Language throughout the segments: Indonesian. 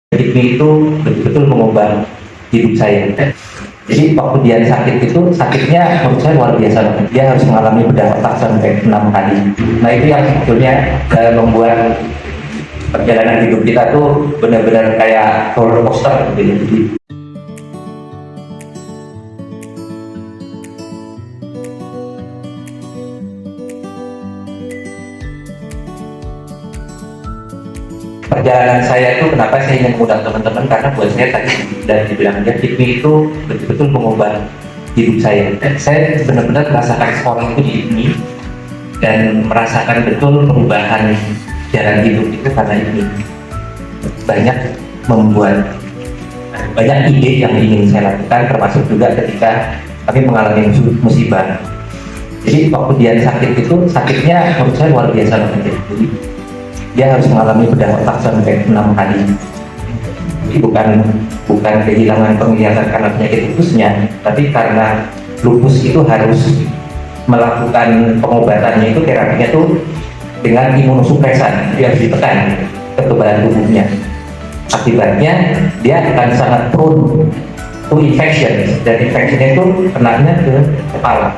Hipmi itu betul-betul mengubah hidup saya. Jadi waktu dia sakit itu, sakitnya menurut saya luar biasa banget. Dia harus mengalami bedah otak sampai 6 kali. Nah itu yang sebetulnya membuat perjalanan hidup kita tuh benar-benar kayak roller coaster gitu. Perjalanan saya itu kenapa saya ingin mengundang teman-teman, karena buat saya tadi dan dibilang dia Hipmi itu betul-betul mengubah hidup saya. Saya benar-benar merasakan sekolah itu di Hipmi dan merasakan betul perubahan jalan hidup itu karena ini banyak membuat banyak ide yang ingin saya lakukan, termasuk juga ketika kami mengalami musibah. Jadi waktu dia sakit itu, sakitnya menurut saya luar biasa banget. Jadi dia harus mengalami bedah otak sampai 6 kali. Jadi bukan kehilangan penglihatan karena penyakit lupusnya, tapi karena lupus itu harus melakukan pengobatannya itu, terapinya itu dengan imunosupresan yang ditekan kekebalan tubuhnya. Akibatnya dia akan sangat prone to infection, dan infectionnya itu kenanya ke kepala.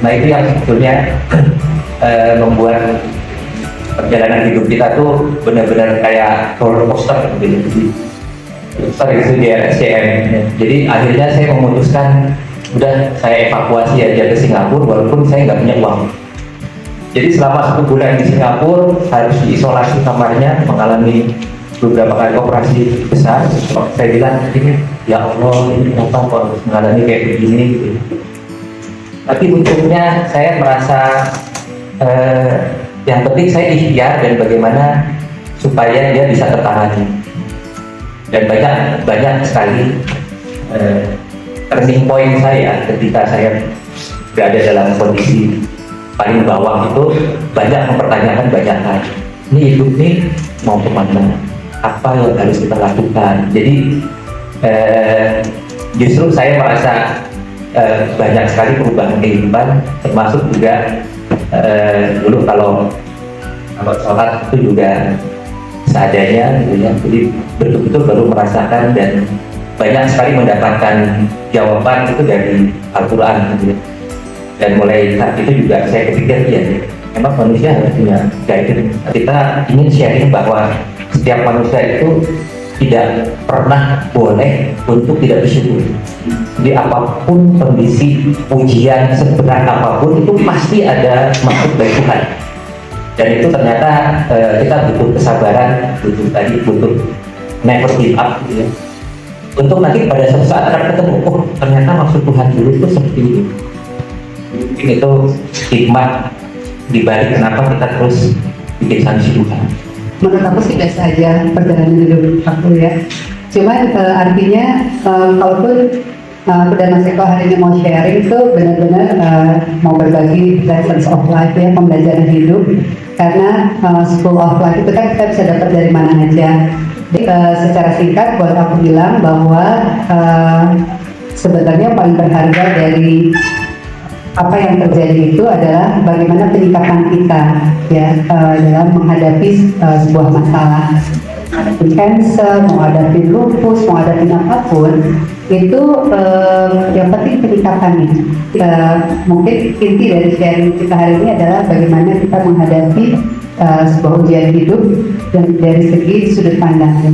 Nah itu yang sebetulnya membuat perjalanan hidup kita tuh benar-benar kayak roller coaster gitu. Itu di RSCM. Jadi akhirnya saya memutuskan udah saya evakuasi aja ke Singapura walaupun saya nggak punya uang. Jadi selama 1 bulan di Singapura harus diisolasi kamarnya, mengalami beberapa kali operasi besar. Saya bilang ini ya Allah, ini kenapa kok harus mengalami kayak begini gitu. Tapi untungnya saya merasa yang penting saya ikhtiar dan bagaimana supaya dia bisa tertangani. Dan banyak sekali turning point saya ketika saya berada dalam kondisi paling bawah itu, banyak mempertanyakan banyak hal. Ini hidup nih mau kemana? Apa yang harus kita lakukan? Jadi justru saya merasa banyak sekali perubahan kehidupan, termasuk juga dulu kalau sholat itu juga seadanya gitu ya. Jadi betul-betul baru merasakan dan banyak sekali mendapatkan jawaban itu dari Al-Quran gitu ya. Dan mulai saat itu juga saya kepikir ya memang manusia harus punya guidance. Kita ingin sharing bahwa setiap manusia itu tidak pernah boleh untuk tidak bersyukur. Jadi apapun kondisi ujian seberat apapun itu pasti ada maksud dari Tuhan. Dan itu ternyata kita butuh kesabaran, butuh never give up gitu ya. Untuk nanti pada suatu saat akan ketemu, oh ternyata maksud Tuhan dulu itu seperti ini. Mungkin itu hikmah dibalik kenapa kita terus bikin sanksi Tuhan. Menurut aku sih biasa aja perjalanan hidup aku ya. Cuman artinya kalaupun aku dan Mas Eko hari ini mau sharing itu benar-benar mau berbagi lessons of life ya, pembelajaran hidup. Karena school of life itu kan kita bisa dapat dari mana aja. Jadi secara singkat buat aku bilang bahwa sebenarnya paling berharga dari apa yang terjadi itu adalah bagaimana peningkatan kita ya dalam menghadapi sebuah masalah, menghadapi cancer, menghadapi lupus, menghadapi apapun itu yang penting peningkatannya. Mungkin inti dari sharing kita hari ini adalah bagaimana kita menghadapi sebuah ujian hidup dan dari segi sudut pandangnya.